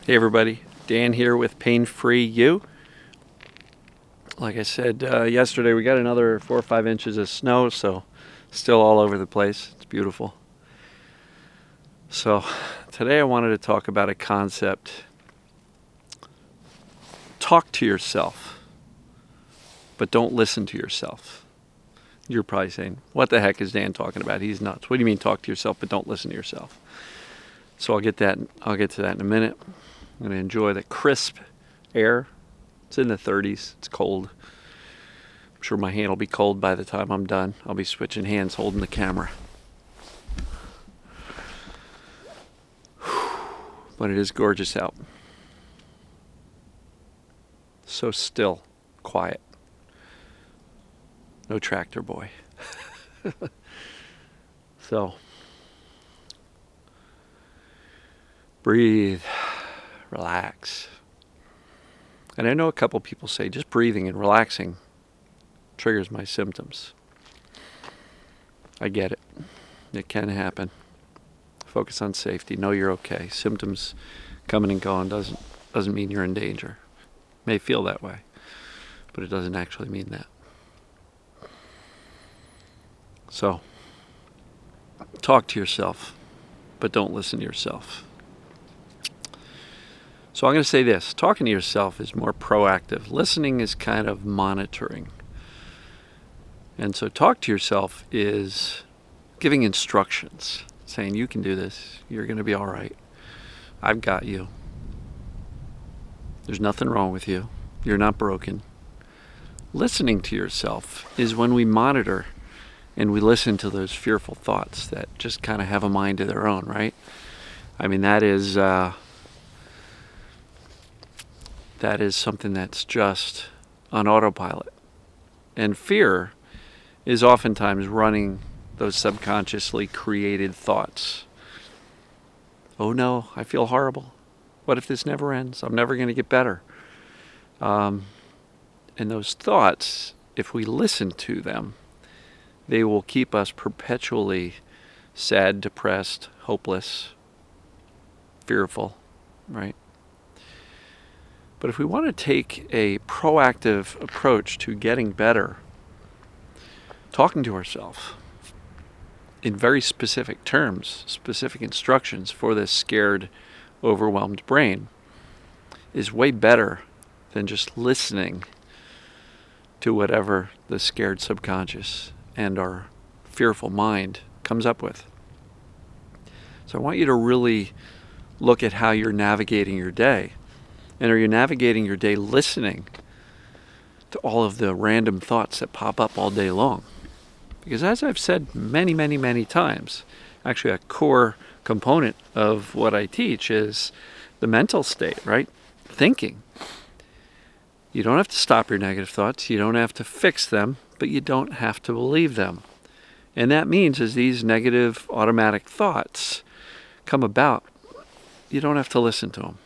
Hey everybody, Dan here with Pain Free You. Like I said yesterday, we got another 4 or 5 inches of snow, so still all over the place. It's beautiful. So today I wanted to talk about a concept. Talk to yourself, but don't listen to yourself. You're probably saying, what the heck is Dan talking about? He's nuts. What do you mean talk to yourself, but don't listen to yourself? So I'll get to that in a minute. I'm going to enjoy the crisp air. It's in the 30s. It's cold. I'm sure my hand will be cold by the time I'm done. I'll be switching hands holding the camera. But it is gorgeous out. So still, quiet. No tractor boy. So, breathe. Relax. And I know a couple people say just breathing and relaxing triggers my symptoms. I get it. It can happen. Focus on safety. Know you're okay. Symptoms coming and going doesn't mean you're in danger. May feel that way, but it doesn't actually mean that. So, talk to yourself, but don't listen to yourself. So I'm going to say this, talking to yourself is more proactive. Listening is kind of monitoring. And so talk to yourself is giving instructions, saying you can do this, you're going to be all right. I've got you. There's nothing wrong with you. You're not broken. Listening to yourself is when we monitor and we listen to those fearful thoughts that just kind of have a mind of their own, right? I mean, that is something that's just on autopilot. And fear is oftentimes running those subconsciously created thoughts. Oh no, I feel horrible. What if this never ends? I'm never going to get better. And those thoughts, if we listen to them, they will keep us perpetually sad, depressed, hopeless, fearful, right? But if we want to take a proactive approach to getting better, talking to ourselves in very specific terms, specific instructions for this scared, overwhelmed brain is way better than just listening to whatever the scared subconscious and our fearful mind comes up with. So I want you to really look at how you're navigating your day. And are you navigating your day listening to all of the random thoughts that pop up all day long? Because as I've said many, many, many times, actually a core component of what I teach is the mental state, right? Thinking. You don't have to stop your negative thoughts. You don't have to fix them, but you don't have to believe them. And that means as these negative automatic thoughts come about, you don't have to listen to them.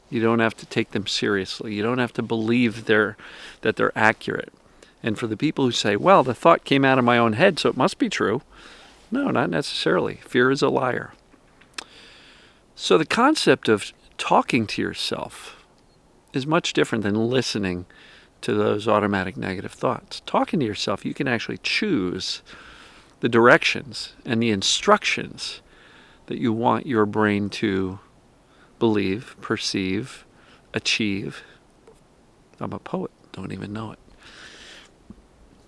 You don't have to take them seriously. You don't have to believe that they're accurate. And for the people who say, well, the thought came out of my own head, so it must be true. No, not necessarily. Fear is a liar. So the concept of talking to yourself is much different than listening to those automatic negative thoughts. Talking to yourself, you can actually choose the directions and the instructions that you want your brain to believe, perceive, achieve. I'm a poet, don't even know it.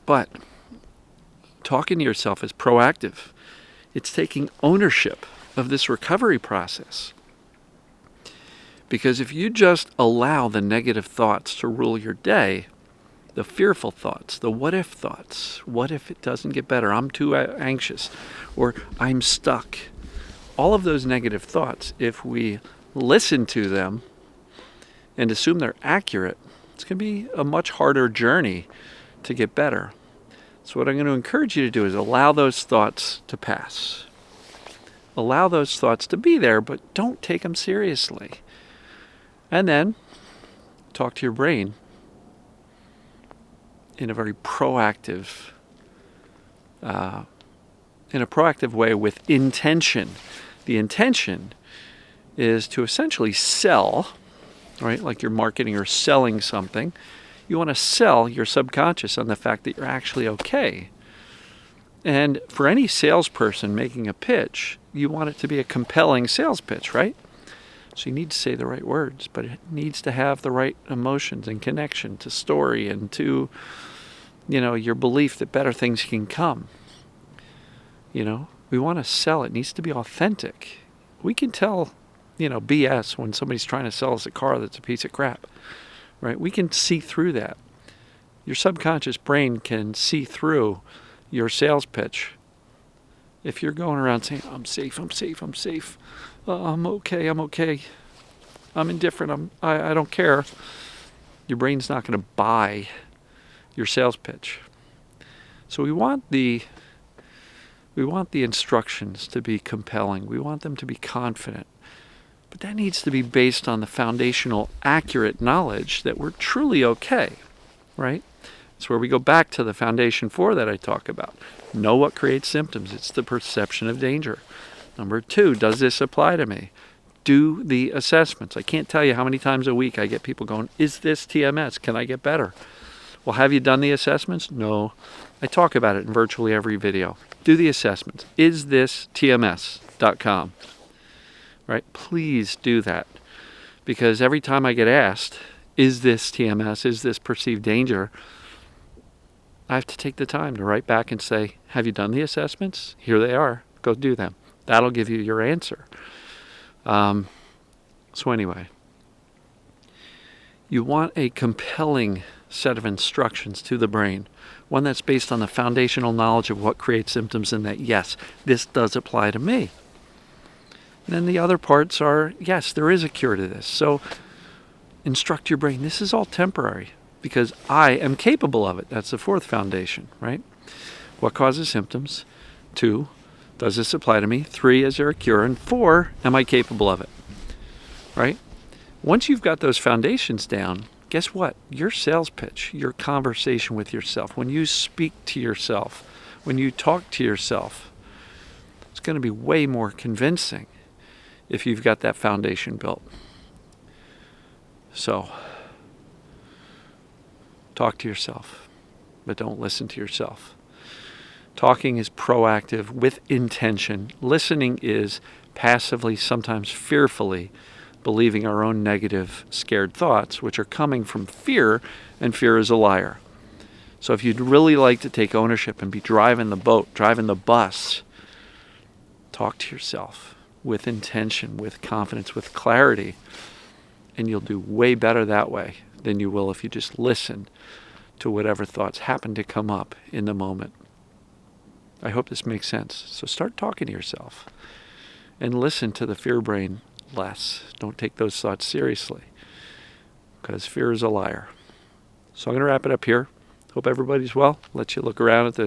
But talking to yourself is proactive. It's taking ownership of this recovery process. Because if you just allow the negative thoughts to rule your day, the fearful thoughts, the what if thoughts, what if it doesn't get better, I'm too anxious, or I'm stuck, all of those negative thoughts, if we listen to them and assume they're accurate, it's going to be a much harder journey to get better. So what I'm going to encourage you to do is allow those thoughts to pass. Allow those thoughts to be there, but don't take them seriously. And then talk to your brain in a very proactive way with intention. The intention is to essentially sell, right? Like you're marketing or selling something. You want to sell your subconscious on the fact that you're actually okay. And for any salesperson making a pitch, you want it to be a compelling sales pitch, right? So you need to say the right words, but it needs to have the right emotions and connection to story and to, your belief that better things can come. We want to sell. It needs to be authentic. We can tell, BS when somebody's trying to sell us a car that's a piece of crap, right? We can see through that. Your subconscious brain can see through your sales pitch. If you're going around saying, I'm safe, I'm safe, I'm safe, I'm okay, I'm indifferent, I don't care, your brain's not going to buy your sales pitch. So we want the instructions to be compelling. We want them to be confident. But that needs to be based on the foundational, accurate knowledge that we're truly okay, right? It's where we go back to the foundation 4 that I talk about. Know what creates symptoms. It's the perception of danger. Number 2, does this apply to me? Do the assessments. I can't tell you how many times a week I get people going, is this TMS? Can I get better? Well, have you done the assessments? No. I talk about it in virtually every video. Do the assessments. Is this TMS.com? Right? Please do that. Because every time I get asked, is this TMS? Is this perceived danger? I have to take the time to write back and say, have you done the assessments? Here they are. Go do them. That'll give you your answer. So anyway, you want a compelling set of instructions to the brain, one that's based on the foundational knowledge of what creates symptoms and that, yes, this does apply to me. And then the other parts are, yes, there is a cure to this. So instruct your brain, this is all temporary because I am capable of it. That's the 4th foundation, right? What causes symptoms? 2, does this apply to me? 3, is there a cure? And 4, am I capable of it? Right? Once you've got those foundations down, guess what? Your sales pitch, your conversation with yourself, when you speak to yourself, when you talk to yourself, it's going to be way more convincing if you've got that foundation built. So, talk to yourself, but don't listen to yourself. Talking is proactive with intention. Listening is passively, sometimes fearfully, believing our own negative, scared thoughts, which are coming from fear, and fear is a liar. So if you'd really like to take ownership and be driving the boat, driving the bus, talk to yourself with intention, with confidence, with clarity, and you'll do way better that way than you will if you just listen to whatever thoughts happen to come up in the moment. I hope this makes sense. So start talking to yourself and listen to the fear brain less. Don't take those thoughts seriously because fear is a liar. So I'm going to wrap it up here. Hope everybody's well. Let you look around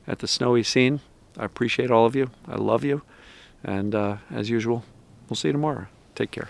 at the snowy scene. I appreciate all of you. I love you. And as usual, we'll see you tomorrow. Take care.